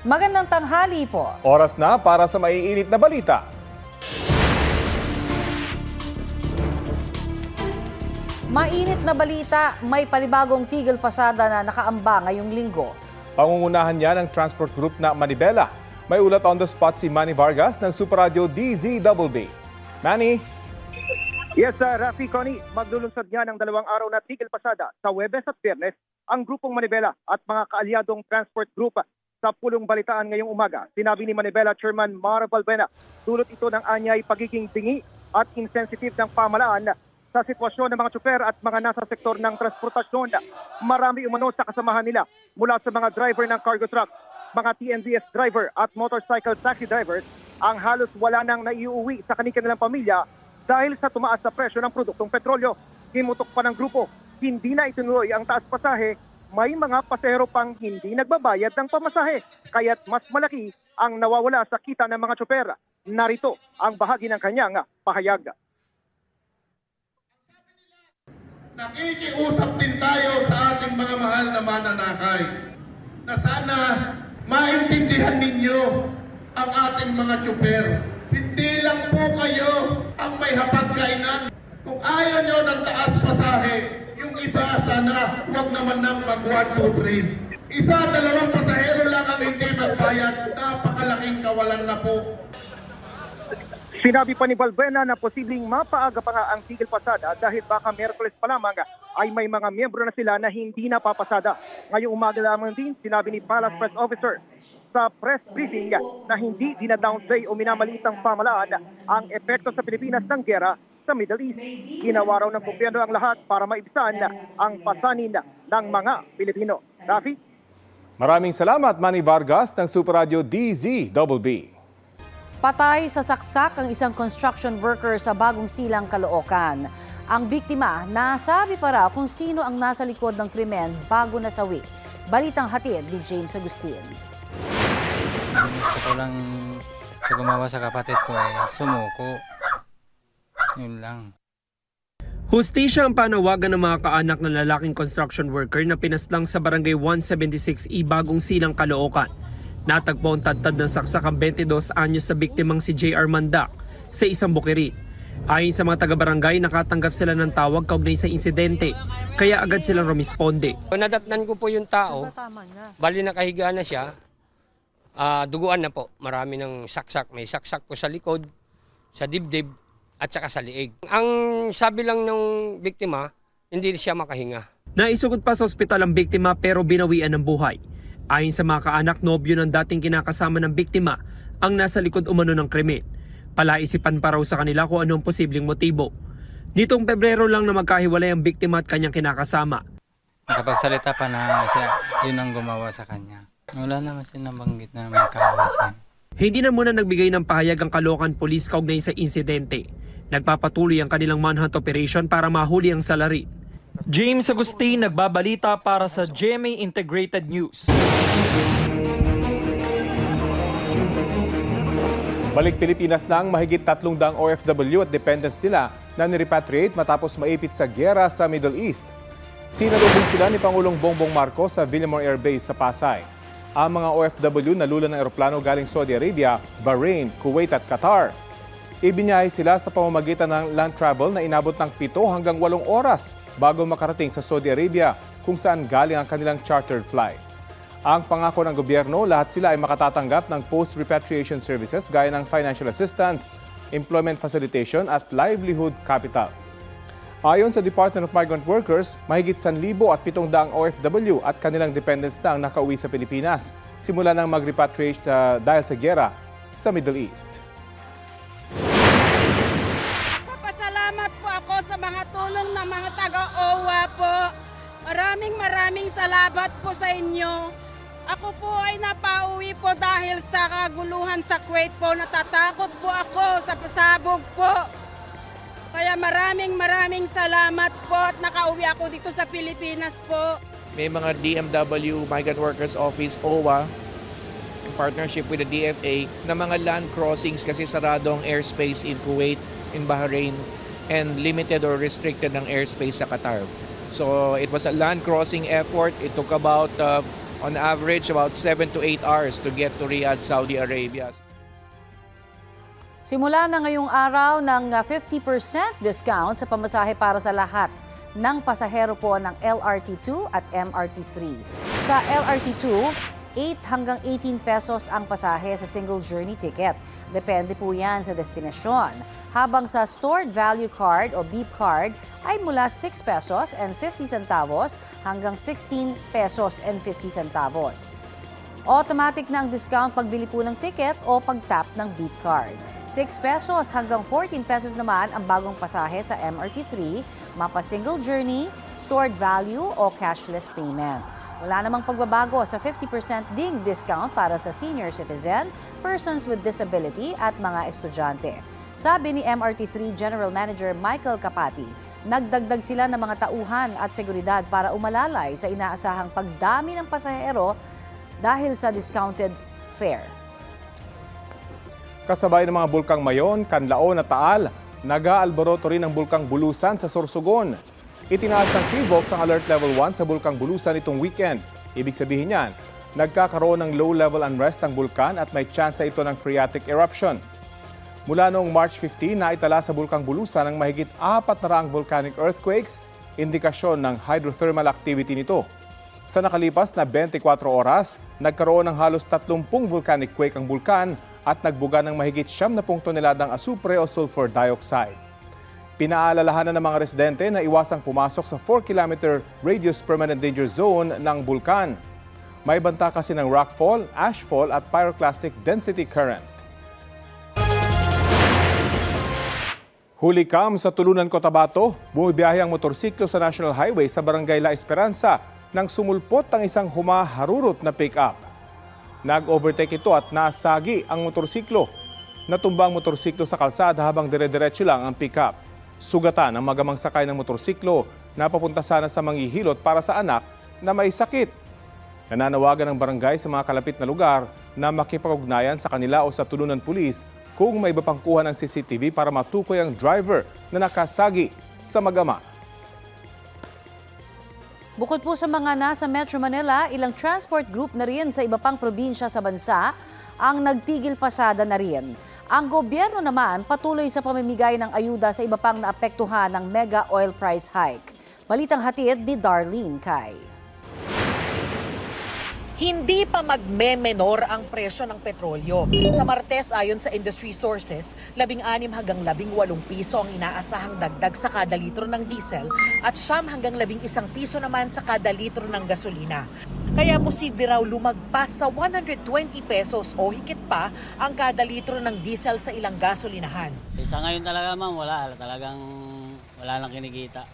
Magandang tanghali po. Oras na para sa maiinit na balita. Mainit na balita, may panibagong tigil pasada na nakaamba ngayong linggo. Pangungunahan niya ng transport group na Manibela. May ulat on the spot si Manny Vargas ng Super Radio DZBB. Manny? Yes, Rafi, Connie, maglulunsad niya ng 2 araw na tigil pasada sa Huwebes at Biyernes ang grupong Manibela at mga kaalyadong transport group sa pulong balitaan ngayong umaga. Sinabi ni Manibela Chairman Mar Balbena, dulot ito ng anyay pagiging bingi at insensitive ng pamalaan sa sitwasyon ng mga tsuper at mga nasa sektor ng transportasyon. Marami umano sa kasamahan nila mula sa mga driver ng cargo truck, mga TNDS driver at motorcycle taxi drivers ang halos wala nang naiuwi sa kanilang pamilya dahil sa tumaas na presyo ng produktong petrolyo. Himutok pa ng grupo, hindi na itinuloy ang taas pasahe, may mga pasahero pang hindi nagbabayad ng pamasahe, kaya't mas malaki ang nawawala sa kita ng mga tsuper. Narito ang bahagi ng kanyang pahayag. Nakikiusap din tayo sa ating mga mahal na mananakay na sana maintindihan ninyo ang ating mga tsuper. Hindi lang po kayo ang may hapagkainan. Kung ayaw nyo ng taas pasahe, yung iba sana huwag naman nang mag 1, 2, 3. Isa, 2 pasahero lang ang hindi magbayad. Napakalaking kawalan na po. Sinabi pa ni Balbena na posibleng mapaaga pa nga ang tigil pasada dahil baka Miyerkules pa lamang ay may mga miyembro na sila na hindi na papasada. Ngayong umaga lamang din, sinabi ni Palace Press Officer sa press briefing na hindi dinadownplay o minamaliit ang pamalaan ang epekto sa Pilipinas ng gera sa Middle East. Ginawa raw ng gobyerno ang lahat para maibsan ang pasanin ng mga Pilipino. Rafi? Maraming salamat, Manny Vargas ng Super Radio DZBB. Patay sa saksak ang isang construction worker sa Bagong Silang, Caloocan. Ang biktima, nasabi pa raw kung sino ang nasa likod ng krimen bago nasawi. Balitang hatid ni James Agustin. Gusto ko lang sa gumawa sa kapatid ko sumuko. Yun lang. Hustisya ang panawagan ng mga kaanak ng lalaking construction worker na pinaslang sa Barangay 176E Bagong Silang, Caloocan. Natagpo ang tadtad ng saksak ang 22 anyos na biktimang si J.R. Mandak sa isang bukirin. Ayon sa mga taga-barangay, nakatanggap sila ng tawag kaugnay sa insidente, kaya agad silang rumisponde. Nadatnan ko po yung tao, bali nakahiga na siya, duguan na po, marami ng saksak. May saksak po sa likod, sa dibdib, at saka sa liig. Ang sabi lang ng biktima, hindi siya makahinga. Naisugod pa sa ospital ang biktima pero binawian ng buhay. Ayon sa mga kaanak, nobyo ng dating kinakasama ng biktima ang nasa likod umano ng krimen. Palaisipan pa raw sa kanila kung anong posibleng motibo. Nitong Pebrero lang na magkahiwalay ang biktima at kanyang kinakasama. Nakapagsalita pa na siya, yun ang gumawa sa kanya. Wala naman siya nabanggit na magkahawa siya. Hindi na muna nagbigay ng pahayag ang Caloocan Police kaugnay sa insidente. Nagpapatuloy ang kanilang manhunt operation para mahuli ang salarin. James Agustin nagbabalita para sa GMA Integrated News. Balik Pilipinas na ang mahigit 300 OFW at dependents nila na nirepatriate matapos maipit sa giyera sa Middle East. Sinalubong sila ni Pangulong Bongbong Marcos sa Villamor Air Base sa Pasay. Ang mga OFW nalula ng eroplano galing Saudi Arabia, Bahrain, Kuwait at Qatar. Ibinyahe sila sa pamamagitan ng land travel na inabot ng 7 hanggang 8 oras bago makarating sa Saudi Arabia kung saan galing ang kanilang chartered flight. Ang pangako ng gobyerno, lahat sila ay makatatanggap ng post-repatriation services gaya ng financial assistance, employment facilitation at livelihood capital. Ayon sa Department of Migrant Workers, mahigit 1,700 OFW at kanilang dependents na ang nakauwi sa Pilipinas simula nang mag-repatriate dahil sa giyera sa Middle East. Papasalamat po ako sa mga tulong ng mga taga-OWA po. Maraming salamat po sa inyo. Ako po ay napauwi po dahil sa kaguluhan sa Kuwait po. Natatakot po ako sa pasabog po. Kaya maraming salamat po at nakauwi ako dito sa Pilipinas po. May mga DMW, Migrant Workers Office, OWA, in partnership with the DFA, na mga land crossings kasi sarado ang airspace in Kuwait, in Bahrain, and limited or restricted ang airspace sa Qatar. So it was a land crossing effort. It took about, on average, about 7 to 8 hours to get to Riyadh, Saudi Arabia. Simula na ngayong araw ng 50% discount sa pamasahe para sa lahat ng pasahero po ng LRT2 at MRT3. Sa LRT2, 8 hanggang 18 pesos ang pasahe sa single journey ticket. Depende po yan sa destinasyon. Habang sa stored value card o beep card ay mula 6 pesos and 50 centavos hanggang 16 pesos and 50 centavos. Automatic na ang discount pagbili po ng ticket o pag-tap ng beep card. 6 pesos hanggang 14 pesos naman ang bagong pasahe sa MRT3, mapa single journey, stored value o cashless payment. Wala namang pagbabago sa 50% ding discount para sa senior citizen, persons with disability at mga estudyante. Sabi ni MRT3 General Manager Michael Kapati, nagdagdag sila ng mga tauhan at seguridad para umalalay sa inaasahang pagdami ng pasahero dahil sa discounted fare. Kasabay ng mga bulkang Mayon, Canlaon at Taal, nag-aalboroto rin ang bulkang Bulusan sa Sorsogon. Itinaas ng PHIVOLCS ang Alert Level 1 sa bulkang Bulusan itong weekend. Ibig sabihin niyan, nagkakaroon ng low-level unrest ang bulkan at may tsansa ito ng phreatic eruption. Mula noong March 15, naitala sa bulkang Bulusan ang mahigit 400 volcanic earthquakes, indikasyon ng hydrothermal activity nito. Sa nakalipas na 24 oras, nagkaroon ng halos 30 volcanic quake ang bulkan at nagbuga ng mahigit 70 toneladang asupre o sulfur dioxide. Pinaalalahanan ng mga residente na iwasang pumasok sa 4-kilometer radius permanent danger zone ng bulkan. May banta kasi ng rockfall, ashfall at pyroclastic density current. Huli kam sa Tulunan, Cotabato, bumibiyahe ang motorsiklo sa National Highway sa Barangay La Esperanza nang sumulpot ang isang humaharurot na pick-up. Nag-overtake ito at nasagi ang motorsiklo. Natumba ang motorsiklo sa kalsada habang dire-diretso lang ang pick-up. Sugatan ang magamang sakay ng motorsiklo na papunta sana sa manghihilot para sa anak na may sakit. Nananawagan ng barangay sa mga kalapit na lugar na makipag-ugnayan sa kanila o sa Tulunan Police kung may iba pang kuha ng CCTV para matukoy ang driver na nakasagi sa magama. Bukod po sa mga nasa Metro Manila, ilang transport group na rin sa iba pang probinsya sa bansa ang nagtigil pasada na rin. Ang gobyerno naman patuloy sa pamimigay ng ayuda sa iba pang naapektuhan ng mega oil price hike. Balitang hatid ni Darlene Kai. Hindi pa magme-menor ang presyo ng petrolyo. Sa Martes, ayon sa industry sources, 16 hanggang 18 piso ang inaasahang dagdag sa kada litro ng diesel at 9 hanggang 11 piso naman sa kada litro ng gasolina. Kaya posible raw lumagpas sa 120 pesos o higit pa ang kada litro ng diesel sa ilang gasolinahan. Sa ngayon talaga ma'am, wala lang kinikita.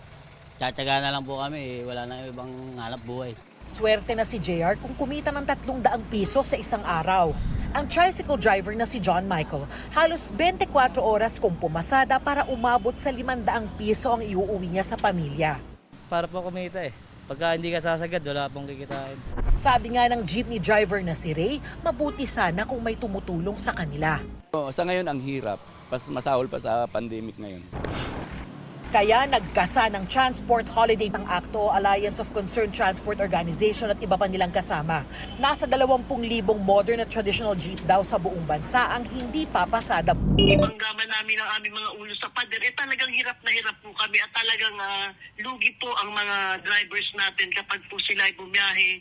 Tsatsaga na lang po kami, wala nang ibang hanap buhay. Swerte na si JR kung kumita ng 300 piso sa isang araw. Ang tricycle driver na si John Michael, halos 24 oras kung pumasada para umabot sa 500 piso ang iuuwi niya sa pamilya. Para po kumita eh. Pagka hindi ka sasagad, wala pong kikitain. Sabi nga ng jeepney driver na si Ray, mabuti sana kung may tumutulong sa kanila. Sa ngayon ang hirap, masahol pa sa pandemic ngayon. Kaya nagkasa ng Transport Holiday ng ACTO, Alliance of Concerned Transport Organization at iba pa nilang kasama. Nasa 20,000 modern at traditional jeep daw sa buong bansa ang hindi papasada. Ibanggaman namin ang aming mga ulo sa pader. Talagang hirap na hirap po kami at talagang lugi po ang mga drivers natin kapag po sila ay bumiyahe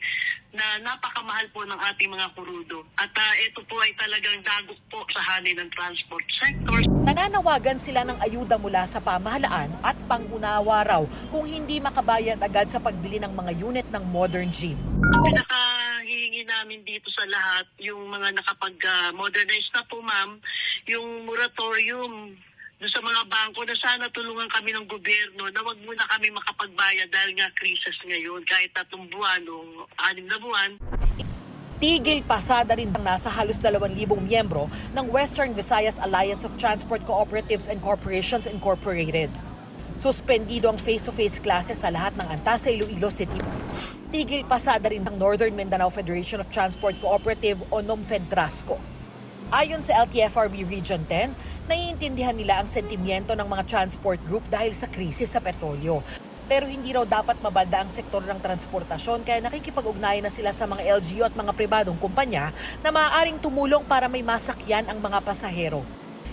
na napakamahal po ng ating mga kurudo. At ito po ay talagang dagok po sa hanay ng transport sector. Nananawagan sila ng ayuda mula sa pamahalaan at pangunawa raw kung hindi makabayad agad sa pagbili ng mga unit ng modern jeep. Ang pinakahihingi namin dito sa lahat, yung mga nakapag-modernize na po ma'am, yung moratorium doon sa mga bangko na sana tulungan kami ng gobyerno na wag muna kami makapagbayad dahil nga krisis ngayon kahit 3 buwan o 6 na buwan. Tigil pasada rin ang nasa halos 2,000 miyembro ng Western Visayas Alliance of Transport Cooperatives and Corporations Incorporated. Suspendido ang face-to-face classes sa lahat ng antas sa Iloilo City. Tigil pasada rin ng Northern Mindanao Federation of Transport Cooperative o NOMFED-TRASCO. Ayon sa LTFRB Region 10, naiintindihan nila ang sentimiento ng mga transport group dahil sa krisis sa petrolyo. pero hindi raw dapat mabalda ang sektor ng transportasyon kaya nakikipag-ugnayan na sila sa mga LGU at mga pribadong kumpanya na maaaring tumulong para may masakyan ang mga pasahero.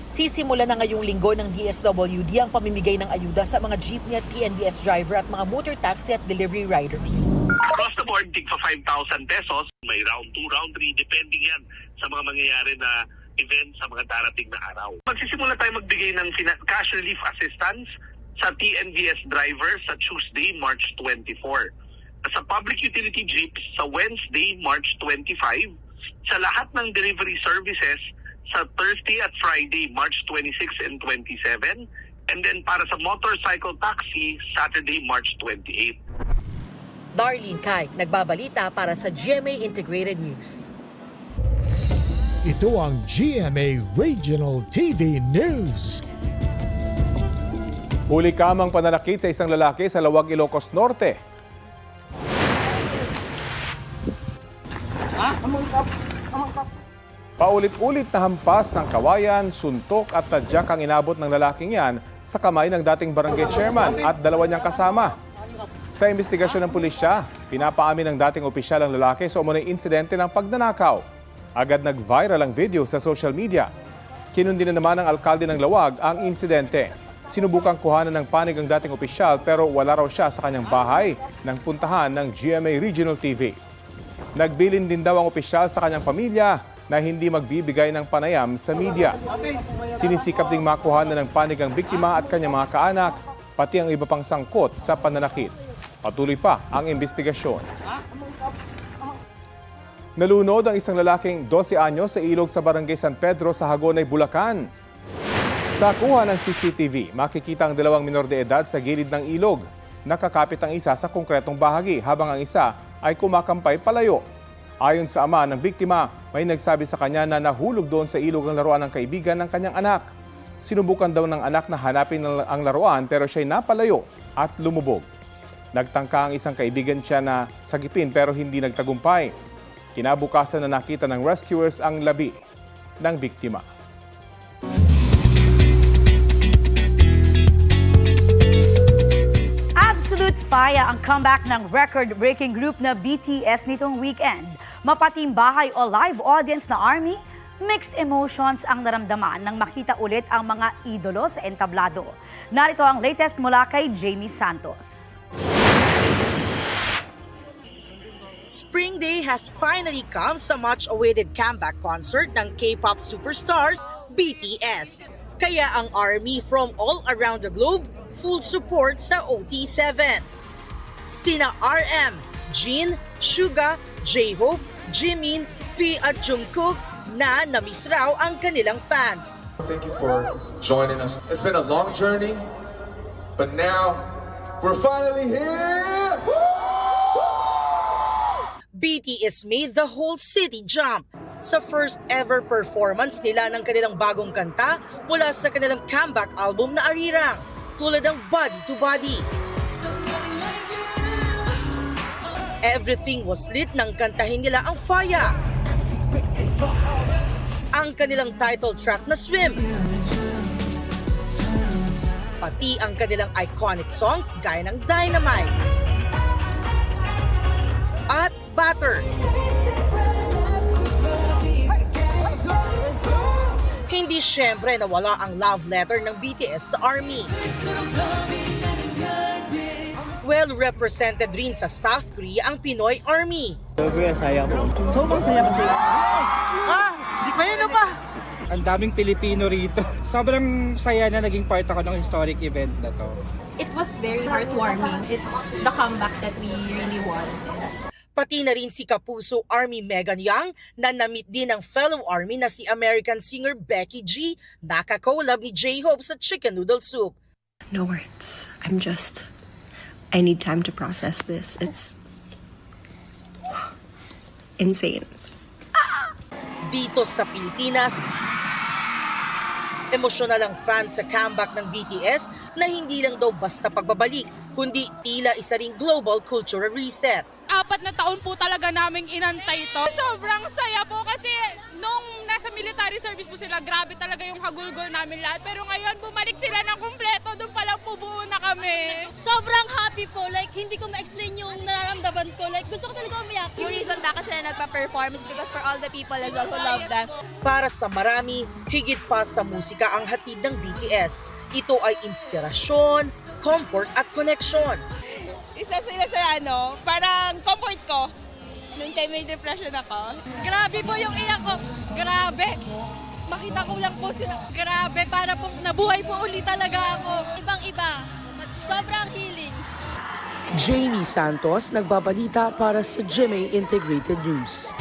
Sisimula na ngayong linggo ng DSWD ang pamimigay ng ayuda sa mga jeepney at TNBS driver at mga motor taxi at delivery riders. Across the board, tig pa 5,000 pesos. May round 2, round 3, depending yan sa mga mangyayari na event sa mga darating na araw. Magsisimula tayo magbigay ng cash relief assistance sa TNBS drivers sa Tuesday, March 24. Sa public utility jeeps sa Wednesday, March 25. Sa lahat ng delivery services sa Thursday at Friday, March 26 and 27. And then para sa motorcycle taxi, Saturday, March 28. Darlene Kai, nagbabalita para sa GMA Integrated News. Ito ang GMA Regional TV News. Huli kamang pananakit sa isang lalaki sa Lawag, Ilocos Norte. Paulit-ulit na hampas ng kawayan, suntok at tadyak ang inabot ng lalaking yan sa kamay ng dating barangay chairman at dalawa niyang kasama. Sa investigasyon ng pulisya, pinapaamin ng dating opisyal ang lalaki sa umunay insidente ng pagnanakaw. Agad nag-viral ang video sa social media. Kinundi na naman ng alkalde ng Lawag ang insidente. Sinubukang kuhanan ng panig ang dating opisyal pero wala raw siya sa kanyang bahay nang puntahan ng GMA Regional TV. Nagbilin din daw ang opisyal sa kanyang pamilya na hindi magbibigay ng panayam sa media. Sinisikap ding makuhanan ng panig ang biktima at kanyang mga kaanak, pati ang iba pang sangkot sa pananakit. Patuloy pa ang investigasyon. Nalunod ang isang lalaking 12 anyos sa ilog sa barangay San Pedro sa Hagonay, Bulacan. Sa kuha ng CCTV, makikita ang dalawang minor de edad sa gilid ng ilog. Nakakapit ang isa sa konkretong bahagi habang ang isa ay kumakampay palayo. Ayon sa ama ng biktima, may nagsabi sa kanya na nahulog doon sa ilog ang laruan ng kaibigan ng kanyang anak. Sinubukan daw ng anak na hanapin ang laruan pero siya'y napalayo at lumubog. Nagtangka ang isang kaibigan siya na sagipin pero hindi nagtagumpay. Kinabukasan na nakita ng rescuers ang labi ng biktima. Absolute fire ang comeback ng record-breaking group na BTS nitong weekend. Mapatimbahay o live audience na ARMY, mixed emotions ang naramdaman nang makita ulit ang mga idolo sa entablado. Narito ang latest mula kay Jamie Santos. Spring Day has finally come sa much-awaited comeback concert ng K-pop superstars BTS. Kaya ang ARMY from all around the globe, full support sa OT7. Sina RM, Jin, Suga, J-Hope, Jimin, V at Jungkook na namiss raw ang kanilang fans. Thank you for joining us. It's been a long journey, but now we're finally here! BTS made the whole city jump sa first ever performance nila ng kanilang bagong kanta mula sa kanilang comeback album na Arirang, tulad ng Body to Body. Everything was lit nang kantahin nila ang Faya, ang kanilang title track na Swim, pati ang kanilang iconic songs gaya ng Dynamite at Butter. Hindi syempre nawala ang love letter ng BTS sa ARMY. Well represented rin sa South Korea ang Pinoy ARMY. Sobrang saya ko. Sobrang saya kasi. Di pa yan pa. Ang daming Pilipino rito. Sobrang saya na naging part ako ng historic event na to. It was very heartwarming. It's the comeback that we really want. Pati na rin si Kapuso ARMY Megan Young na na-meet din ng fellow ARMY na si American singer Becky G, naka-collab ni J-Hope sa Chicken Noodle Soup. No words. I need time to process this. It's insane. Dito sa Pilipinas, emosyonal ang fans sa comeback ng BTS na hindi lang daw basta pagbabalik, kundi tila isa ring global cultural reset. apat na taon po talaga naming inantay ito. Sobrang saya po kasi nung nasa military service po sila, grabe talaga yung hagulgol namin lahat. Pero ngayon, bumalik sila ng kumpleto, doon pa lang po buo na kami. Sobrang happy po, like hindi ko ma-explain yung nararamdaman ko. Like gusto ko talaga umiyak. Yung reason bakit sila nagpa-perform is because for all the people as well who love them. Para sa marami, higit pa sa musika ang hatid ng BTS. Ito ay inspirasyon, comfort at connection. Isa sila sa parang comfort ko. Noong time may depression ako. Grabe po yung iyak ko. Grabe. Makita ko lang po sila. Grabe, para po nabuhay po ulit talaga ako. Ibang-iba. Sobrang healing. Jamie Santos, nagbabalita para sa GMA Integrated News.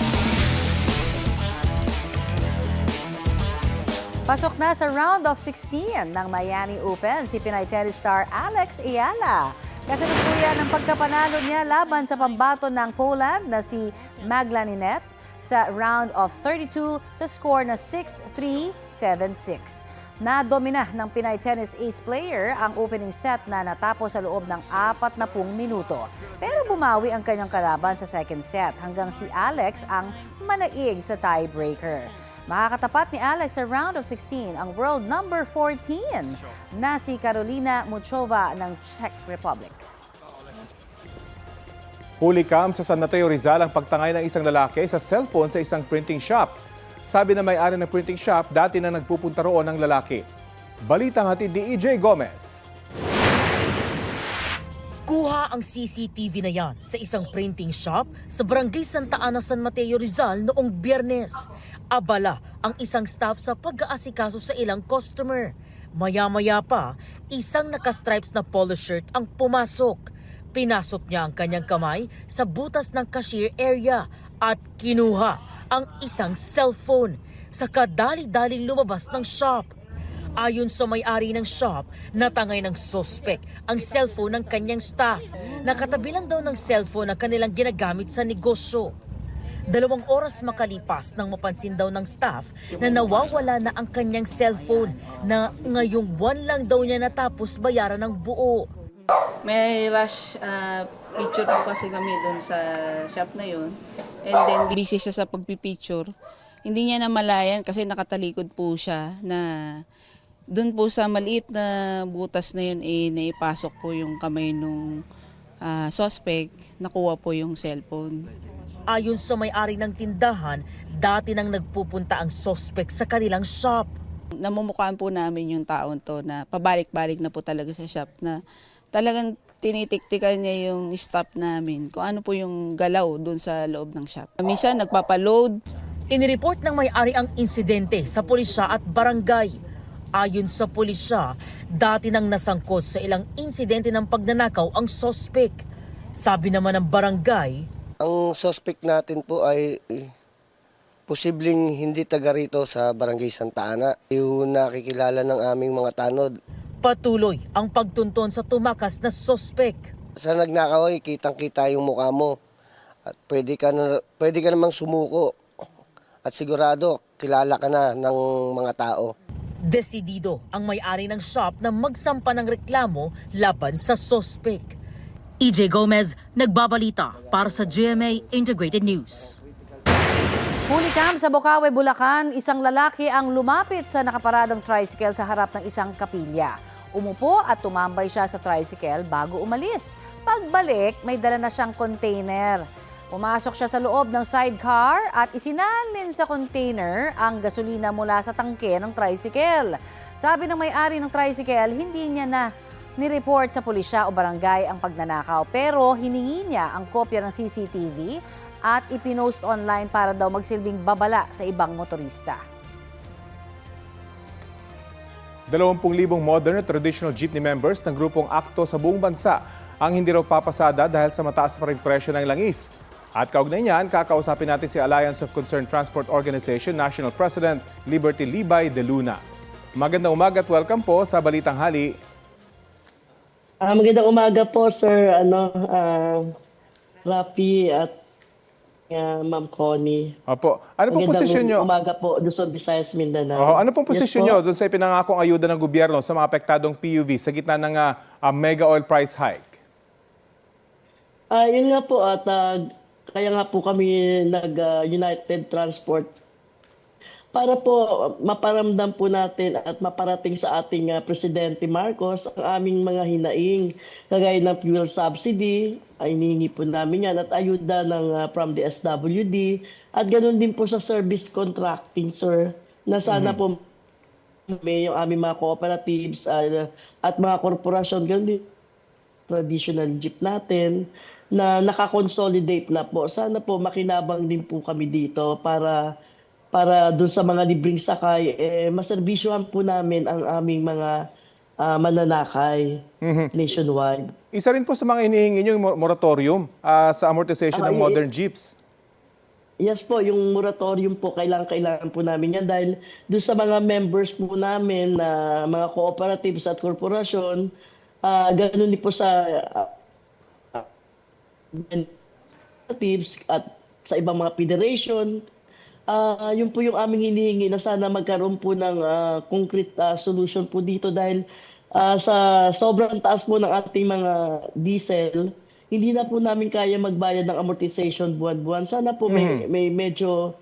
Pasok na sa round of 16 ng Miami Open si Pinay tennis star Alex Ayala. Kasalukuyan ng pagkapanalo niya laban sa pambato ng Poland na si Magla Ninette sa round of 32 sa score na 6-3, 7-6. Nadomina ng Pinay tennis ace player ang opening set na natapos sa loob ng 40 minuto. Pero bumawi ang kanyang kalaban sa second set hanggang si Alex ang manaig sa tiebreaker. Makakatapat ni Alex sa round of 16 ang world number 14 na si Karolina Muchova ng Czech Republic. Huli kam sa San Mateo Rizal ang pagtangay ng isang lalaki sa cellphone sa isang printing shop. Sabi na may-ari ng printing shop, dati na nagpupunta roon ang lalaki. Balitang hatid ni EJ Gomez. Kuha ang CCTV na yan sa isang printing shop sa Barangay Santa Ana, San Mateo Rizal noong Biyernes. Abala ang isang staff sa pag-aasikaso sa ilang customer. Maya-maya pa, isang nakastripes na polo shirt ang pumasok. Pinasok niya ang kanyang kamay sa butas ng cashier area at kinuha ang isang cellphone. Saka dali-daling lumabas ng shop. Ayon sa may-ari ng shop, natangay ng suspect ang cellphone ng kanyang staff. Nakatabi lang daw ng cellphone ang kanilang ginagamit sa negosyo. 2 oras makalipas nang mapansin daw ng staff na nawawala na ang kanyang cellphone na ngayong buwan lang daw niya natapos bayaran ng buo. May rush picture po kasi kami doon sa shop na yun. And then busy siya sa pagpipicture. Hindi niya namalayan kasi nakatalikod po siya na doon po sa maliit na butas na yun, naipasok po yung kamay nung suspect, nakuha po yung cellphone. Ayon sa may-ari ng tindahan, dati nang nagpupunta ang suspect sa kanilang shop. Namumukhaan po namin yung taon to na pabalik-balik na po talaga sa shop na talagang tinitiktikan niya yung staff namin kung ano po yung galaw doon sa loob ng shop. Minsan nagpapaload. Inireport ng may-ari ang insidente sa pulisya at barangay. Ayon sa pulisya, dati nang nasangkot sa ilang insidente ng pagnanakaw ang suspect. Sabi naman ng barangay, ang suspect natin po ay posibleng hindi taga rito sa Barangay Santa Ana. Yung nakikilala ng aming mga tanod. Patuloy ang pagtunton sa tumakas na suspect. Sa nagnakaw ay kitang-kita yung mukha mo. At pwede ka namang sumuko. At sigurado, kilala ka na ng mga tao. Desidido ang may-ari ng shop na magsampa ng reklamo laban sa suspect. EJ Gomez, nagbabalita para sa GMA Integrated News. Huli kam sa Bocaue, Bulacan, isang lalaki ang lumapit sa nakaparadong tricycle sa harap ng isang kapilya. Umupo at tumambay siya sa tricycle bago umalis. Pagbalik, may dala na siyang container. Pumasok siya sa loob ng sidecar at isinalin sa container ang gasolina mula sa tangke ng tricycle. Sabi ng may-ari ng tricycle, hindi niya na nireport sa pulisya o barangay ang pagnanakaw pero hiningi niya ang kopya ng CCTV at ipinost online para daw magsilbing babala sa ibang motorista. 20,000 modern at traditional jeepney members ng grupong Akto sa buong bansa ang hindi raw papasada dahil sa mataas pa ring presyo ng langis. At kaugnay niyan, kakausapin natin si Alliance of Concerned Transport Organization National President Liberty Libay de Luna. Magandang umaga at welcome po sa Balitang Hali. Magandang umaga po, Sir Rafi at Ma'am Connie. Opo. Ano pong posisyon nyo? Magandang umaga po, Luzon, Visayas, Mindanao. Ano pong posisyon nyo doon sa ipinangakong ayuda ng gobyerno sa mga apektadong PUV sa gitna ng mega oil price hike? Yun nga po at kaya nga po kami nag-United Transport para po maparamdam po natin at maparating sa ating Presidente Marcos ang aming mga hinaing. Kagaya ng fuel subsidy, ay hinihingi po namin yan at ayuda from the SWD at ganoon din po sa service contracting, sir, na sana po may yung aming mga cooperatives at mga korporasyon, ganoon din traditional jeep natin na nakakonsolidate na po. Sana po makinabang din po kami dito para doon sa mga libreng sakay, maservisyohan po namin ang aming mga mananakay nationwide. Isa rin po sa mga hinihingi nyo yung moratorium sa amortization ng modern jeeps. Yes po, yung moratorium po, kailangan po namin yan dahil doon sa mga members po namin na mga cooperatives at korporasyon, ganun din po sa cooperatives at sa ibang mga federation. Yun po yung aming hinihingi na sana magkaroon po ng concrete solution po dito dahil sa sobrang taas po ng ating mga diesel, hindi na po namin kaya magbayad ng amortization buwan-buwan. Sana po may 3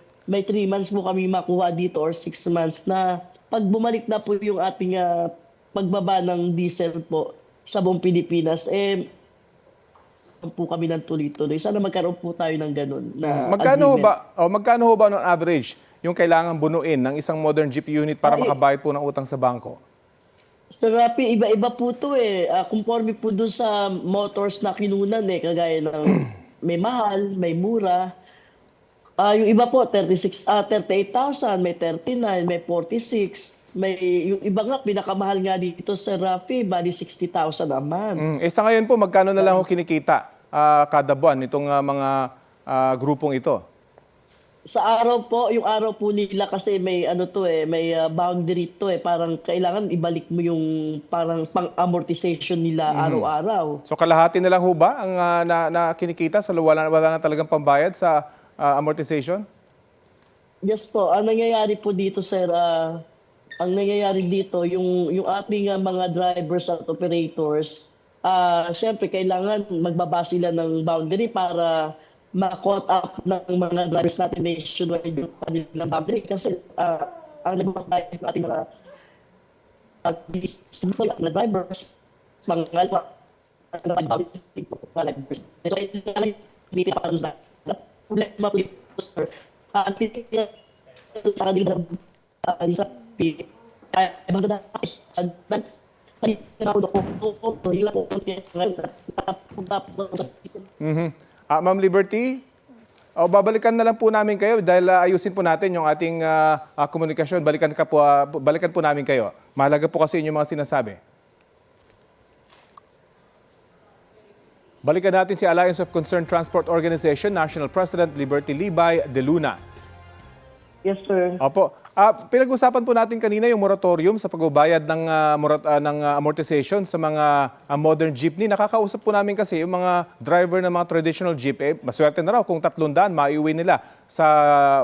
months po kami makuha dito or 6 months na pag bumalik na po yung ating pagbaba ng diesel po sa buong Pilipinas, po kami ng tuloy-tuloy. Sana magkaroon po tayo ng ganun na Magkano agreement. ho ba on average yung kailangan bunuin ng isang modern jeep unit para makabayad po ng utang sa bangko? Sir Rapi, iba-iba po to conforme po dun sa motors na kinunan kagaya ng may mahal, may mura. Yung iba po 38,000, may 39, may 46. Yung iba nga, pinakamahal nga dito sa Rafi, bali 60,000 a month. Sa ngayon po, magkano na lang ho kinikita kada buwan itong mga grupong ito? Sa araw po, yung araw po nila kasi may may boundary to parang kailangan ibalik mo yung parang pang-amortization nila araw-araw. So kalahati na lang ho ba ang na kinikita sa wala na talagang pambayad sa amortization? Yes po, ang nangyayari po dito, sir, ang nangyayari dito, yung ating mga drivers at operators, siyempre kailangan magbaba sila ng boundary para ma-caught up ng mga drivers natin nationwide yung kanilang boundary. Kasi ang nagbabayad ng ating mga drivers, mga drivers. So, hindi pa rin na problema po dito, sir. Ang titigil sa kanilang sa Ma'am Liberty, babalikan na lang po namin kayo dahil ayusin po natin yung ating komunikasyon. Balikan po namin kayo. Mahalaga po kasi yung mga sinasabi. Balikan natin si Alliance of Concerned Transport Organization National President Liberty Libay de Luna. Yes, sir. Opo. Pinag-usapan po natin kanina yung moratorium sa pagbabayad ng amortization sa mga modern jeepney. Nakakausap po namin kasi yung mga driver ng mga traditional jeep, maswerte na raw kung 300 maiuwi nila sa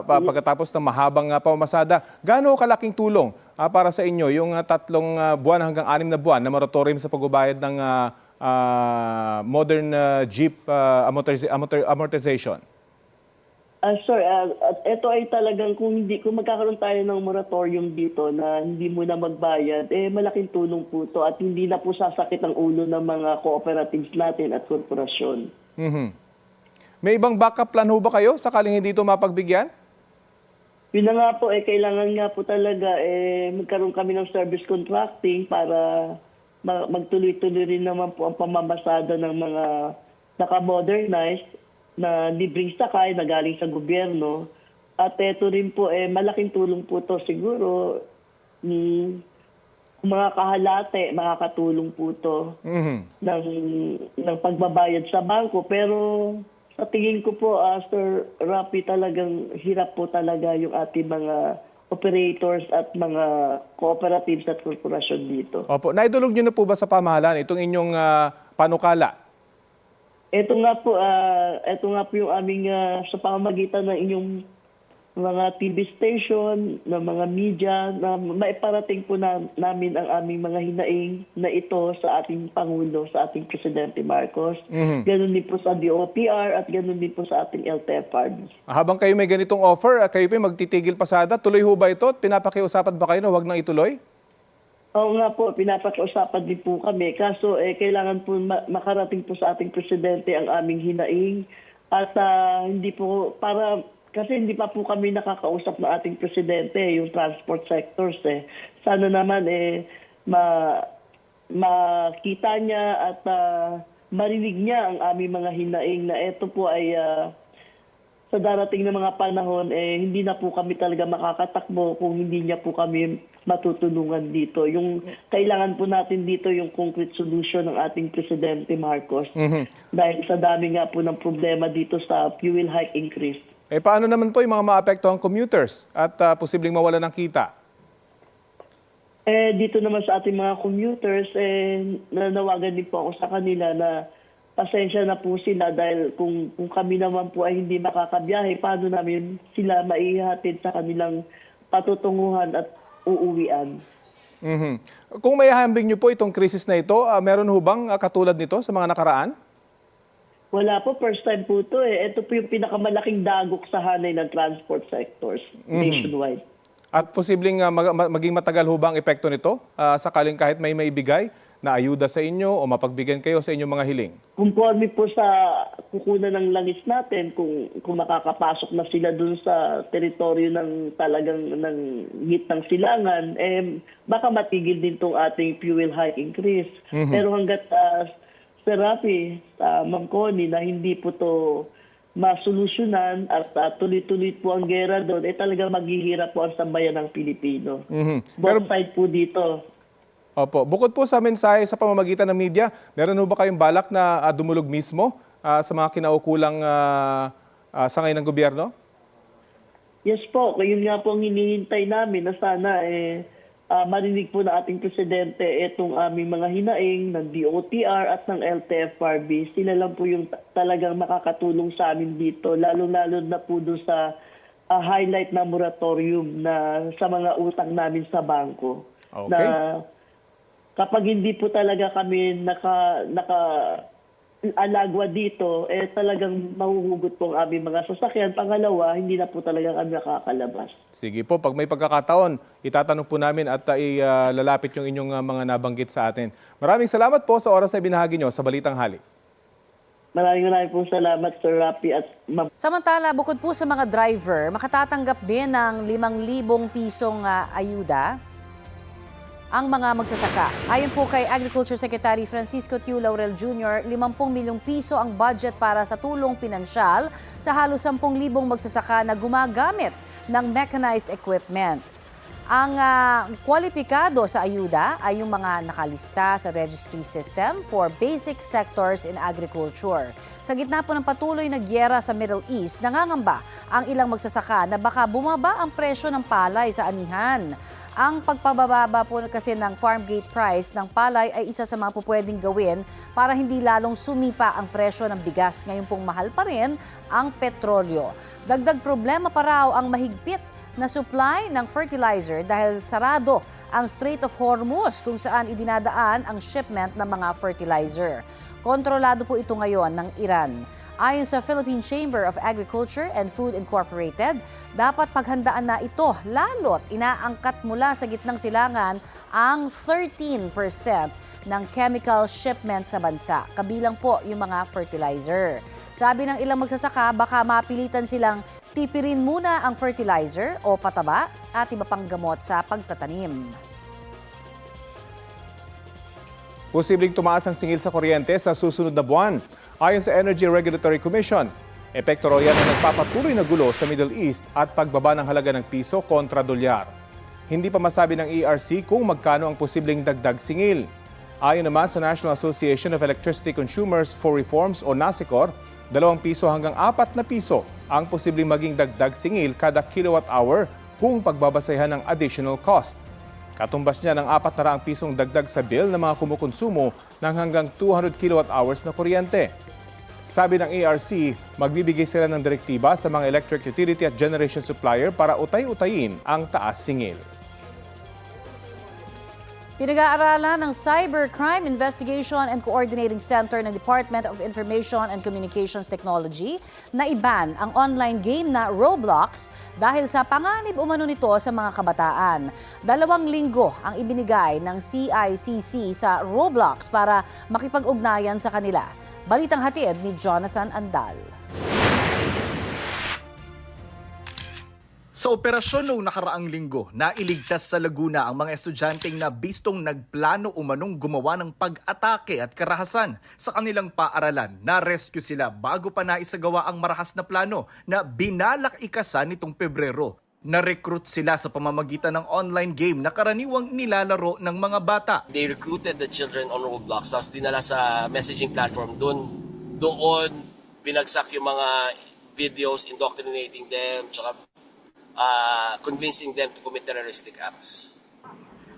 pagkatapos ng mahabang pamamasada. Gaano kalaking tulong para sa inyo yung 3 buwan hanggang 6 na buwan na moratorium sa pagbabayad ng modern jeep amortization? Sir, ito ay talagang kung magkakaroon tayo ng moratorium dito na hindi mo na magbayad, malaking tulong po to at hindi na po sasakit ang ulo ng mga cooperatives natin at korporasyon. May ibang backup plan ho ba kayo sakaling hindi ito mapagbigyan? Yun na nga po, kailangan nga po talaga magkaroon kami ng service contracting para magtuloy-tuloy rin naman po ang pamamasada ng mga naka-modernized na libreng sakay na galing sa gobyerno. At ito rin po, malaking tulong po to siguro. Mga kahalate, makakatulong po to ng pagbabayad sa bangko. Pero sa tingin ko po, Sir Rapi, talagang hirap po talaga yung ating mga operators at mga cooperatives at korporasyon dito. Opo. Naidulog nyo na po ba sa pamahalaan itong inyong panukala? Ito nga po yung aming sa pamamagitan ng inyong mga TV station, ng mga media, na maiparating po namin ang aming mga hinaing na ito sa ating Pangulo, sa ating Presidente Marcos. Ganun din po sa DOTR at ganun din po sa ating LTFRB. Habang kayo may ganitong offer, kayo pa magtitigil pasada, tuloy ho ba ito? Pinapakiusapan ba kayo na huwag nang ituloy? Oo nga po, pinapakiusapan din po kami. Kaso kailangan po makarating po sa ating Presidente ang aming hinaing at hindi po kasi hindi pa po kami nakakausap ng ating Presidente, yung transport sectors. Sana naman makita niya at marinig niya ang aming mga hinaing na ito po ay sa darating na mga panahon, hindi na po kami talaga makakatakbo kung hindi niya po kami matutulungan dito. Yung kailangan po natin dito yung concrete solution ng ating Presidente Marcos. Dahil sa dami nga po ng problema dito sa fuel hike increase. Paano naman po yung mga maapektuhang commuters at posibleng mawala ng kita? Dito naman sa ating mga commuters, nanawagan din po ako sa kanila na pasensya na po sila dahil kung kami naman po ay hindi makakabiyahe, paano namin sila maihatid sa kanilang patutunguhan at uuwian. Kung may hambing nyo po itong krisis na ito, meron ho bang katulad nito sa mga nakaraan? Wala po, first time po ito. Ito po yung pinakamalaking dagok sa hanay ng transport sectors nationwide. At posibleng maging matagal ho ba ang epekto nito? Sakaling kahit may maibigay na ayuda sa inyo o mapagbigyan kayo sa inyong mga hiling? Conforme po sa kukunan ng langis natin, kung makakapasok na sila dun sa teritoryo ng talagang ng gitnang silangan, baka matigil din itong ating fuel hike increase. Pero hanggat Sir Rafi, Ma'am Connie, na hindi po to masolusyonan at tuloy-tuloy po ang gera doon, talagang maghihirap po ang sambayan ng Pilipino. Both side po dito. Opo. Bukod po sa mensahe sa pamamagitan ng media, meron ho ba kayong balak na dumulog mismo sa mga kinaukulang sa ngayon ng gobyerno? Yes po. Yun nga po ang hinihintay namin na sana marinig po na ating Presidente itong aming mga hinaing ng DOTR at ng LTFRB. Sila lang po yung talagang makakatulong sa amin dito, lalo-lalo na po doon sa highlight na moratorium na sa mga utang namin sa bangko. Okay. Na kapag hindi po talaga kami alagwa dito, talagang mahuhugot po ang aming mga sasakyan. Pangalawa, hindi na po talaga kami nakakalabas. Sige po, pag may pagkakataon, itatanong po namin at ilalapit yung inyong mga nabanggit sa atin. Maraming salamat po sa oras na binahagi nyo sa Balitang Hali. Maraming po salamat, Sir Rafi at Ma'am. Samantala, bukod po sa mga driver, makatatanggap din ng 5,000 pisong ayuda ang mga magsasaka. Ayon po kay Agriculture Secretary Francisco Tiu Laurel Jr., 50 milyong piso ang budget para sa tulong pinansyal sa halos 10,000 magsasaka na gumagamit ng mechanized equipment. Ang kwalipikado sa ayuda ay yung mga nakalista sa registry system for basic sectors in agriculture. Sa gitna po ng patuloy na giyera sa Middle East, nangangamba ang ilang magsasaka na baka bumaba ang presyo ng palay sa anihan. Ang pagpababa po kasi ng farm gate price ng palay ay isa sa mga pupwedeng gawin para hindi lalong sumipa ang presyo ng bigas. Ngayon pong mahal pa rin ang petrolyo. Dagdag problema pa raw ang mahigpit na supply ng fertilizer dahil sarado ang Strait of Hormuz kung saan idinadaan ang shipment ng mga fertilizer. Kontrolado po ito ngayon ng Iran. Ayon sa Philippine Chamber of Agriculture and Food Incorporated, dapat paghandaan na ito lalo't inaangkat mula sa gitnang silangan ang 13% ng chemical shipment sa bansa, kabilang po yung mga fertilizer. Sabi ng ilang magsasaka, baka mapilitan silang tipirin muna ang fertilizer o pataba at iba pang gamot sa pagtatanim. Posibleng tumaas ang singil sa kuryente sa susunod na buwan. Ayon sa Energy Regulatory Commission, epekto raw yan ang nagpapatuloy na gulo sa Middle East at pagbaba ng halaga ng piso kontra dolyar. Hindi pa masabi ng ERC kung magkano ang posibleng dagdag singil. Ayon naman sa National Association of Electricity Consumers for Reforms o NASECOR, 2 piso hanggang 4 na piso ang posibleng maging dagdag singil kada kilowatt hour kung pagbabasehan ng additional cost. Katumbas niya ng 400 pisong dagdag sa bill ng mga kumukonsumo ng hanggang 200 kilowatt hours na kuryente. Sabi ng ARC, magbibigay sila ng direktiba sa mga electric utility at generation supplier para utay-utayin ang taas singil. Pinag-aaralan ng Cybercrime Investigation and Coordinating Center ng Department of Information and Communications Technology na iban ang online game na Roblox dahil sa panganib umano nito sa mga kabataan. 2 linggo ang ibinigay ng CICC sa Roblox para makipag-ugnayan sa kanila. Balitang hatid ni Jonathan Andal. Sa operasyon noong nakaraang linggo, nailigtas sa Laguna ang mga estudyanteng na bistong nagplano umanong gumawa ng pag-atake at karahasan sa kanilang paaralan. Na-rescue sila bago pa naisagawa ang marahas na plano na binalak ikasan nitong Pebrero. Na-recruit sila sa pamamagitan ng online game na karaniwang nilalaro ng mga bata. They recruited the children on Roblox, tapos dinala sa messaging platform. Doon binagsak yung mga videos, indoctrinating them, tsaka convincing them to commit terroristic acts.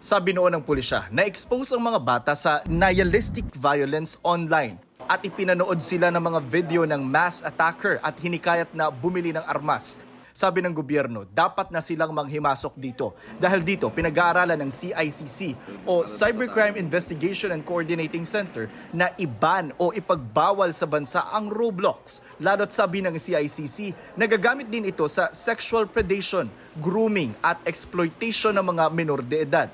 Sabi noon ng pulisya, na-expose ang mga bata sa nihilistic violence online at ipinanood sila ng mga video ng mass attacker at hinikayat na bumili ng armas. Sabi ng gobyerno, dapat na silang manghimasok dito. Dahil dito, pinag-aaralan ng CICC o Cybercrime Investigation and Coordinating Center na iban o ipagbawal sa bansa ang Roblox. Lalo't sabi ng CICC, nagagamit din ito sa sexual predation, grooming at exploitation ng mga minor de edad.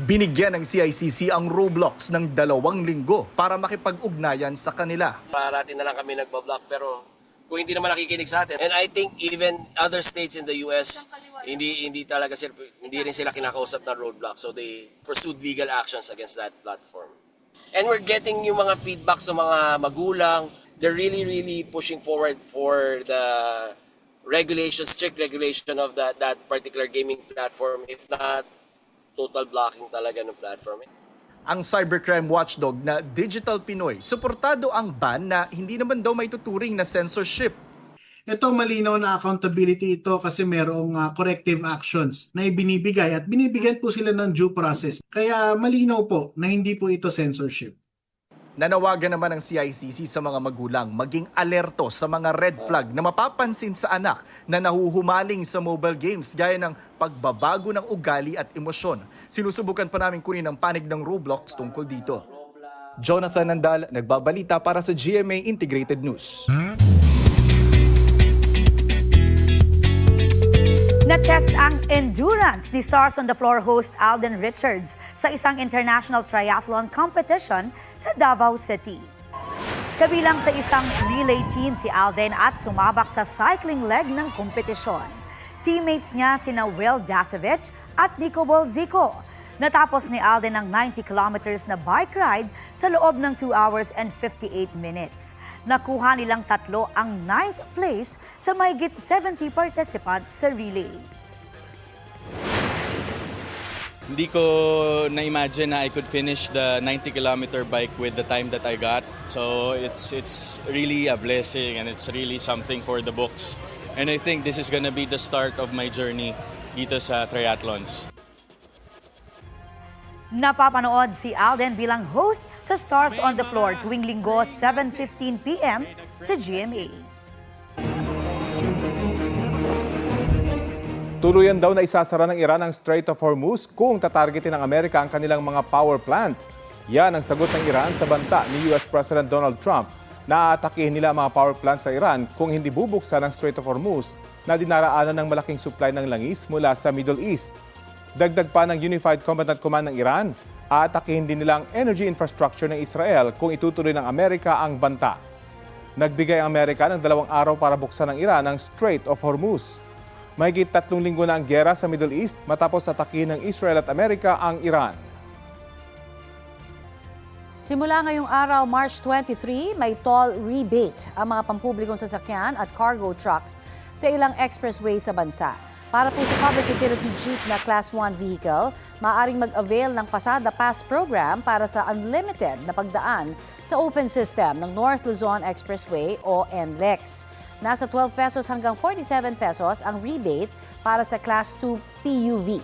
Binigyan ng CICC ang Roblox ng 2 linggo para makipag-ugnayan sa kanila. Parating na lang kami nagbablock pero kung hindi naman nakikinig sa atin. And I think even other states in the US, hindi rin sila kinakausap ng Roadblock. So they pursued legal actions against that platform. And we're getting yung mga feedback sa mga magulang. They're really pushing forward for the strict regulation of that particular gaming platform. If not, total blocking talaga ng platform. Ang cybercrime watchdog na Digital Pinoy, suportado ang ban na hindi naman daw may tuturing na censorship. Ito malinaw na accountability ito kasi merong corrective actions na ibinibigay at binibigyan po sila ng due process. Kaya malinaw po na hindi po ito censorship. Nanawagan naman ng CICC sa mga magulang maging alerto sa mga red flag na mapapansin sa anak na nahuhumaling sa mobile games gaya ng pagbabago ng ugali at emosyon. Sinusubukan pa namin kunin ang panig ng Roblox tungkol dito. Jonathan Nandal, nagbabalita para sa GMA Integrated News. Na-test ang endurance ni Stars on the Floor host Alden Richards sa isang international triathlon competition sa Davao City. Kabilang sa isang relay team si Alden at sumabak sa cycling leg ng kompetisyon. Teammates niya sina Will Dasovich at Nico Bolzico. Natapos ni Alden ang 90 kilometers na bike ride sa loob ng 2 hours and 58 minutes. Nakuha nilang 3 ang 9th place sa mahigit 70 participants sa relay. Hindi ko na-imagine na I could finish the 90-kilometer bike with the time that I got. So it's really a blessing and it's really something for the books. And I think this is gonna be the start of my journey dito sa triathlons. Napapanood si Alden bilang host sa Stars on the Floor tuwing Linggo 7:15 p.m. sa GMA. Tuluyan daw na isasara ng Iran ang Strait of Hormuz kung tatargetin ng Amerika ang kanilang mga power plant. Yan ang sagot ng Iran sa banta ni US President Donald Trump na aatakihin nila ang mga power plant sa Iran kung hindi bubuksan ang Strait of Hormuz na dinaraanan ng malaking supply ng langis mula sa Middle East. Dagdag pa ng Unified Combatant Command ng Iran, aatakihin din nila ang energy infrastructure ng Israel kung itutuloy ng Amerika ang banta. Nagbigay ang Amerika ng 2 araw para buksan ng Iran ang Strait of Hormuz. Mahigit 3 linggo na ang giyera sa Middle East matapos atakihin ng Israel at Amerika ang Iran. Simula ngayong araw, March 23, may toll rebate ang mga pampublikong sasakyan at cargo trucks sa ilang expressway sa bansa. Para po sa public utility jeep na Class 1 vehicle, maaaring mag-avail ng Pasada Pass program para sa unlimited na pagdaan sa open system ng North Luzon Expressway o NLEX. Nasa 12 pesos hanggang 47 pesos ang rebate para sa Class 2 PUV.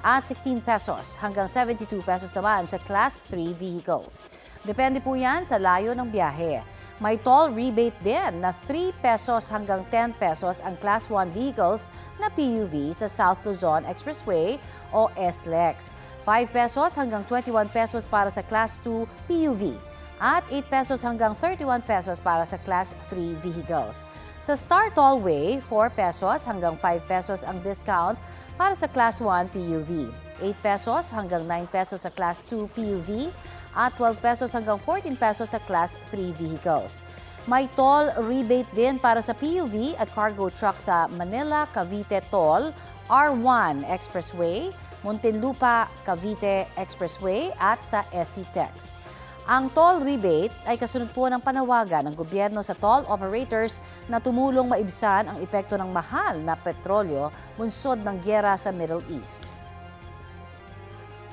at 16 pesos hanggang 72 pesos naman sa Class 3 vehicles. Depende po yan sa layo ng biyahe. May toll rebate din na 3 pesos hanggang 10 pesos ang Class 1 vehicles na PUV sa South Luzon Expressway o SLEX. 5 pesos hanggang 21 pesos para sa Class 2 PUV at 8 pesos hanggang 31 pesos para sa Class 3 vehicles. Sa Star Tollway, 4 pesos hanggang 5 pesos ang discount para sa Class 1 PUV. 8 pesos hanggang 9 pesos sa Class 2 PUV at 12 pesos hanggang 14 pesos sa Class 3 vehicles. May toll rebate din para sa PUV at cargo truck sa Manila Cavite Toll, R1 Expressway, Muntinlupa Cavite Expressway at sa SC-TEX. Ang toll rebate ay kasunod po ng panawagan ng gobyerno sa toll operators na tumulong maibsan ang epekto ng mahal na petrolyo bunsod ng giyera sa Middle East.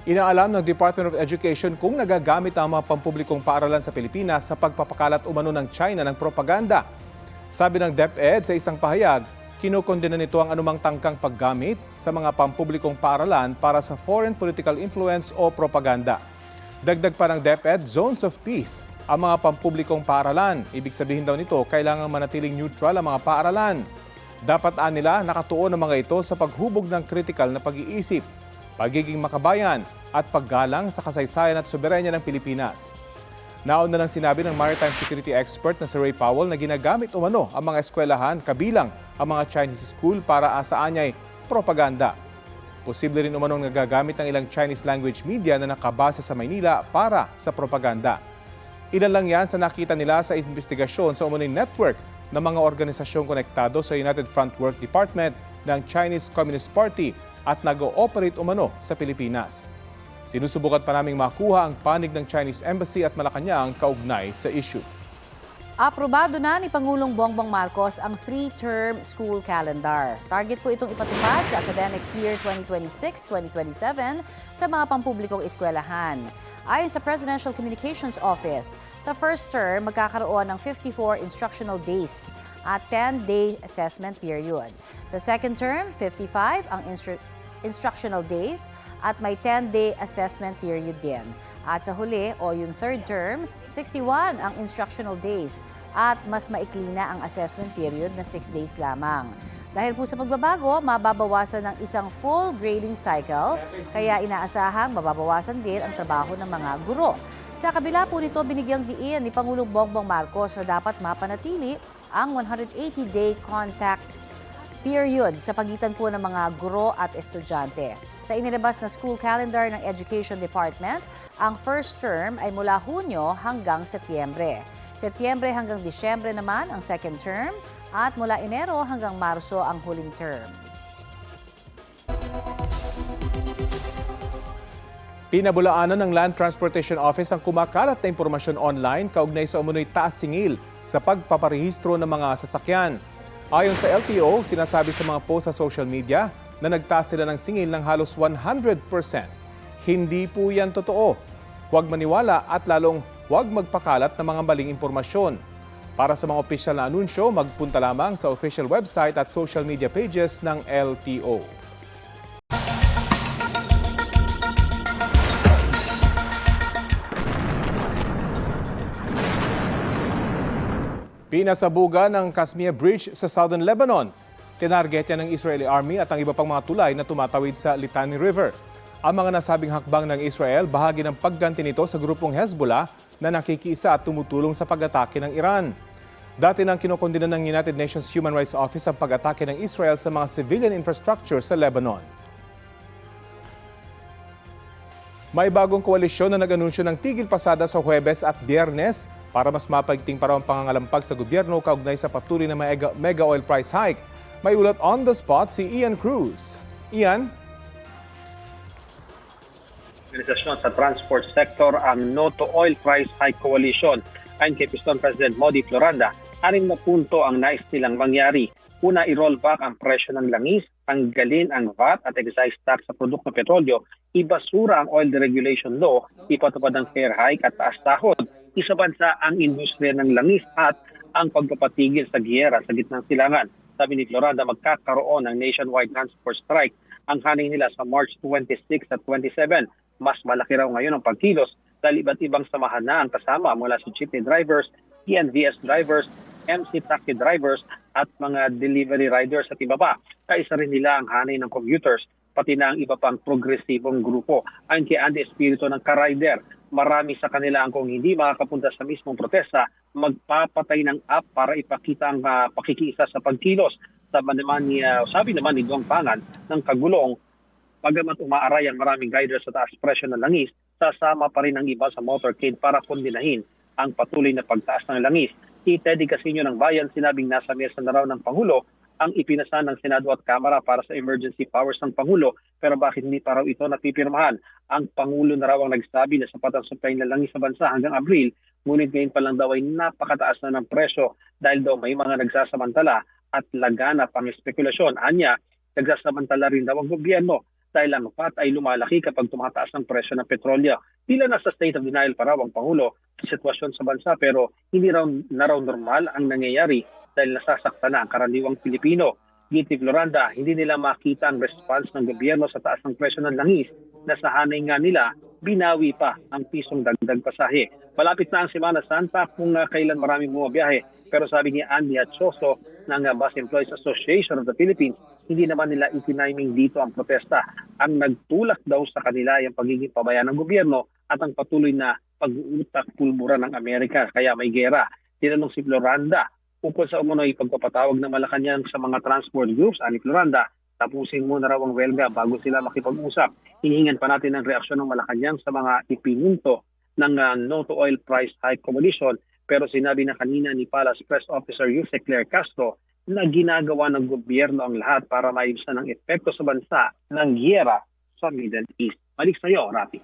Inaalam ng Department of Education kung nagagamit ang mga pampublikong paaralan sa Pilipinas sa pagpapakalat umano ng China ng propaganda. Sabi ng DepEd sa isang pahayag, kinukondena nito ang anumang tangkang paggamit sa mga pampublikong paaralan para sa foreign political influence o propaganda. Dagdag pa ng DepEd, zones of peace ang mga pampublikong paaralan. Ibig sabihin daw nito, kailangang manatiling neutral ang mga paaralan. Dapat nila nakatuon ang mga ito sa paghubog ng kritikal na pag-iisip, pagiging makabayan at paggalang sa kasaysayan at soberanya ng Pilipinas. Nauna nang sinabi ng maritime security expert na si Ray Powell na ginagamit umano ang mga eskwelahan kabilang ang mga Chinese school para asaanyay propaganda. Posible rin umanong nagagamit ng ilang Chinese language media na nakabase sa Maynila para sa propaganda. Ilan lang yan sa nakita nila sa investigasyon sa umuning network ng mga organisasyong konektado sa United Front Work Department ng Chinese Communist Party at nag-ooperate umano sa Pilipinas. Sinusubukan pa naming makuha ang panig ng Chinese Embassy at Malacanang kaugnay sa issue. Aprobado na ni Pangulong Bongbong Marcos ang 3-term school calendar. Target po itong ipatupad sa academic year 2026-2027 sa mga pampublikong eskwelahan. Ayon sa Presidential Communications Office, sa first term magkakaroon ng 54 instructional days at 10-day assessment period. Sa second term, 55 ang instructional days at may 10-day assessment period din. At sa huli o yung third term, 61 ang instructional days at mas maikli na ang assessment period na 6 days lamang. Dahil po sa pagbabago, mababawasan ng isang full grading cycle, kaya inaasahang mababawasan din ang trabaho ng mga guro. Sa kabila po nito, binigyang diin ni Pangulong Bongbong Marcos na dapat mapanatili ang 180-day contact period sa pagitan po ng mga guro at estudyante. Sa inilabas na school calendar ng Education Department, ang first term ay mula Hunyo hanggang Setyembre. Setyembre hanggang Disyembre naman ang second term at mula Enero hanggang Marso ang huling term. Pinabulaanan ng Land Transportation Office ang kumakalat na impormasyon online kaugnay sa umunoy taas singil sa pagpaparehistro ng mga sasakyan. Ayon sa LTO, sinasabi sa mga post sa social media na nagtaas sila ng singil ng halos 100%. Hindi po yan totoo. Huwag maniwala at lalong huwag magpakalat ng mga maling impormasyon. Para sa mga opisyal na anunsyo, magpunta lamang sa official website at social media pages ng LTO. Pinasabugan ng Kasmia Bridge sa Southern Lebanon. Tinarget yan ng Israeli Army at ang iba pang mga tulay na tumatawid sa Litani River. Ang mga nasabing hakbang ng Israel, bahagi ng pagganti nito sa grupong Hezbollah na nakikiisa at tumutulong sa pag-atake ng Iran. Dati nang kinokondena ng United Nations Human Rights Office ang pag-atake ng Israel sa mga civilian infrastructure sa Lebanon. May bagong koalisyon na nag-anunsyo ng tigil pasada sa Huwebes at Biyernes para mas mapagting para ang pangangalampag sa gobyerno kaugnay sa patuloy na mega oil price hike. May ulat on the spot si Ian Cruz. Ian? Organisasyon sa transport sector ang No to Oil Price Hike Coalition. Ayon kay Piston President Modi Floranda, 6 na punto ang nais nilang mangyari. Una, i-roll back ang presyo ng langis, tanggalin ang VAT at excise tax sa produktong petrolyo, ibasura ang oil deregulation law, ipatupad ang fair hike at taas sahod, isabansa ang industriya ng langis at ang pagpapatigil sa giyera sa gitnang silangan. Sabi ni Floranda, magkakaroon ng nationwide transport strike ang hanay nila sa March 26 at 27. Mas malaki raw ngayon ang pagkilos dahil iba't ibang samahan na ang kasama mula sa jeepney drivers, TNVS drivers, MC taxi drivers at mga delivery riders at iba pa. Kaisa rin nila ang hanay ng commuters, pati na ang iba pang progresibong grupo. Ayon kay Andy Espiritu ng Ka-Rider, marami sa kanila ang kung hindi makakapunta sa mismong protesta, magpapatay ng app para ipakita ang pakikiisa sa pagkilos. Sabi naman ni Dong Pangan ng Kagulong, pagamat umaaray ang maraming riders sa taas presyo ng langis, sasama pa rin ang iba sa motorcade para kondinahin ang patuloy na pagtaas ng langis. Si Teddy Casino ng Bayan sinabing nasa mesa na raw ng Pangulo ang ipinasa ng Senado at Kamara para sa emergency powers ng Pangulo, pero bakit hindi pa raw ito napipirmahan? Ang Pangulo na raw ang nagsabi na sapat ang supply ng langis sa bansa hanggang Abril, ngunit ngayon pa lang daw ay napakataas na ng presyo dahil daw may mga nagsasamantala at laganap ang spekulasyon. Anya, nagsasamantala rin daw ang gobyerno dahil ang pat ay lumalaki kapag tumataas ang presyo ng petrolyo. Tila nasa state of denial pa raw ang Pangulo sa sitwasyon sa bansa, pero hindi raw normal ang nangyayari dahil nasasaktan na ang karaniwang Pilipino. Giti Floranda, hindi nila makita ang response ng gobyerno sa taas ng presyo ng langis na sa hanay nga nila, binawi pa ang pisong dagdag pasahe. Malapit na ang Semana Santa kung kailan maraming bumabiyahe. Pero sabi ni Andy Atchoso ng Bus Employees Association of the Philippines, hindi naman nila itiniming dito ang protesta. Ang nagtulak daw sa kanila ay ang pagiging pabaya ng gobyerno at ang patuloy na pag-uutak-pulbura ng Amerika. Kaya may gera. Tinanong si Floranda, ukol sa umunoy pagpapatawag ng Malacanang sa mga transport groups, ani Floranda, tapusin muna raw ang welga bago sila makipag-usap. Hinihingan pa natin ang reaksyon ng Malacanang sa mga ipinunto ng No to Oil Price Hike Coalition, pero sinabi na kanina ni Palace Press Officer Yuse Claire Castro na ginagawa ng gobyerno ang lahat para maibsan ang epekto sa bansa ng giyera sa Middle East. Balik sa iyo, Rafi.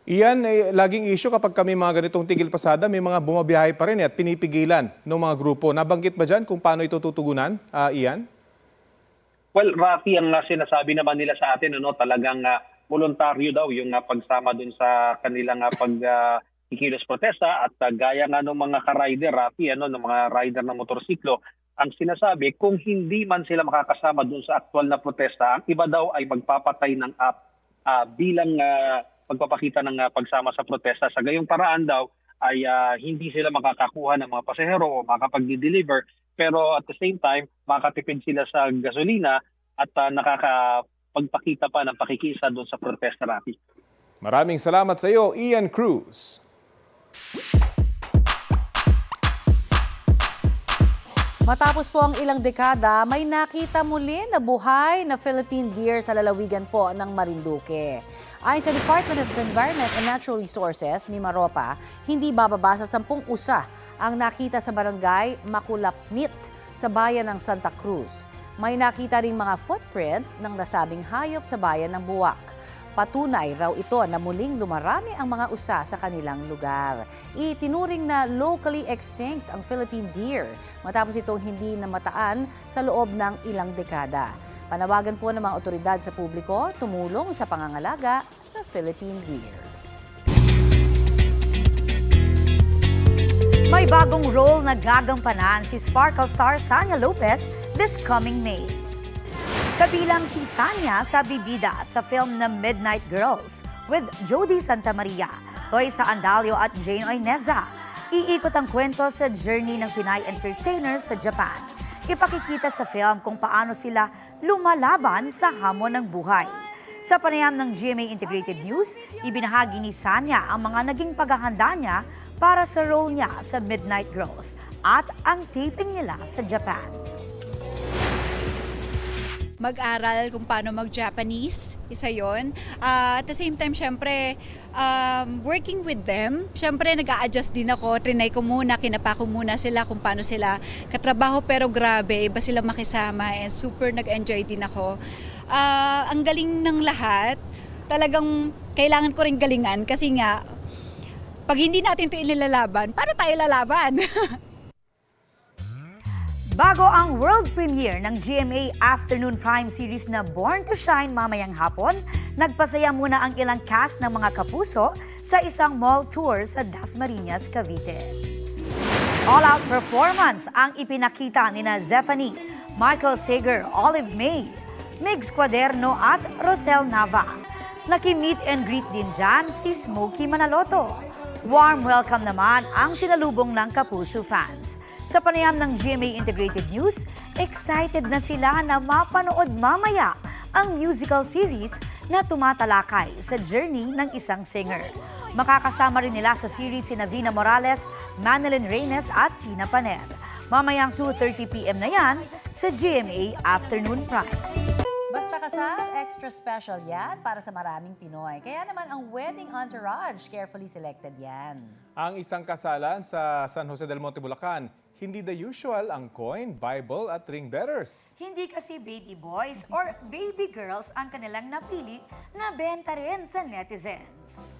Iyan, laging issue kapag kami mga ganitong tigil pasada, may mga bumabiyahe pa rin at pinipigilan ng mga grupo. Nabanggit ba dyan kung paano ito tutugunan, Ian? Well, Rafi, ang sinasabi naman nila sa atin, talagang voluntaryo daw yung pagsama dun sa kanilang pagkikilos protesta at gaya nga ng mga ka-rider, Rafi, ng mga rider ng motorsiklo, ang sinasabi, kung hindi man sila makakasama dun sa aktual na protesta, ang iba daw ay magpapatay ng app bilang pagpapakita ng pagsama sa protesta. Sa gayong paraan daw ay hindi sila makakakuha ng mga pasahero o makakapag-deliver, pero at the same time, makakatipid sila sa gasolina at nakakapagpakita pa ng pakikisa doon sa protesta, Rafi. Maraming salamat sa iyo, Ian Cruz. Matapos po ang ilang dekada, may nakita muli na buhay na Philippine deer sa lalawigan po ng Marinduque. Ayon sa Department of Environment and Natural Resources, Mimaropa, hindi bababa sa 10 usa ang nakita sa barangay Makulapnit sa bayan ng Santa Cruz. May nakita ring mga footprint ng nasabing hayop sa bayan ng Buwak. Patunay raw ito na muling dumarami ang mga usa sa kanilang lugar. Itinuring na locally extinct ang Philippine deer matapos itong hindi namataan sa loob ng ilang dekada. Panawagan po ng mga otoridad sa publiko tumulong sa pangangalaga sa Philippine deer. May bagong role na gagampanan si Sparkle star Sanya Lopez this coming May. Kabilang si Sanya sa bibida sa film na Midnight Girls with Jody Santa Maria, Loisa Andalio at Jane Oineza. Iikot ang kwento sa journey ng Pinay entertainers sa Japan. Ipakikita sa film kung paano sila lumalaban sa hamon ng buhay. Sa panayam ng GMA Integrated News, ibinahagi ni Sanya ang mga naging paghahanda niya para sa role niya sa Midnight Girls at ang taping nila sa Japan. Mag-aral kung paano mag-Japanese, isa yon. At the same time, syempre, working with them, syempre nag-a-adjust din ako, trinay ko muna, kinapa ko muna sila kung paano sila katrabaho, pero grabe, iba sila makisama and super nag-enjoy din ako. Ang galing ng lahat, talagang kailangan ko rin galingan kasi nga, pag hindi natin ito ilalaban, paano tayo lalaban? Bago ang world premiere ng GMA Afternoon Prime Series na Born to Shine mamayang hapon, nagpasaya muna ang ilang cast ng mga kapuso sa isang mall tour sa Dasmariñas, Cavite. All-out performance ang ipinakita nina Zephanie, Michael Sager, Olive May, Migs Cuaderno at Rosel Nava. Naki-meet and greet din dyan si Smokey Manaloto. Warm welcome naman ang sinalubong ng Kapuso fans. Sa panayam ng GMA Integrated News, excited na sila na mapanood mamaya ang musical series na tumatalakay sa journey ng isang singer. Makakasama rin nila sa series sina Vina Morales, Manilyn Reynes at Tina Paner. Mamayang 2:30 p.m. na yan sa GMA Afternoon Prime. Basta kasal, extra special yan para sa maraming Pinoy. Kaya naman ang wedding entourage, carefully selected yan. Ang isang kasalan sa San Jose del Monte, Bulacan, hindi the usual ang coin, Bible at ring bearers. Hindi kasi baby boys or baby girls ang kanilang napili na benta rin sa netizens.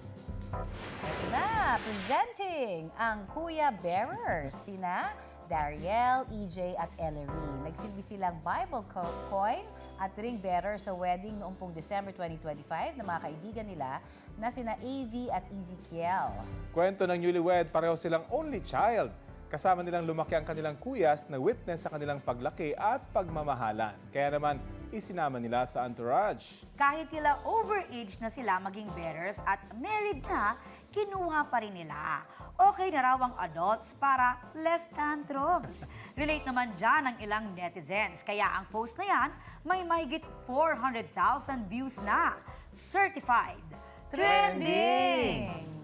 Ito na, presenting ang Kuya Bearers, sina Dariel, EJ at Ellery. Nagsilbi silang Bible coin at ring bearer sa wedding noong pong December 2025 ng mga kaibigan nila na sina AV at Ezekiel. Kwento ng newlywed, pareho silang only child. Kasama nilang lumaki ang kanilang kuyas na witness sa kanilang paglaki at pagmamahalan. Kaya naman, isinama nila sa entourage. Kahit tila overage na sila maging bearers at married na, kinuha pa rin nila. Okay na raw ang adults para less tantrums. Relate naman dyan ang ilang netizens. Kaya ang post na yan, may mahigit 400,000 views na. Certified Trending!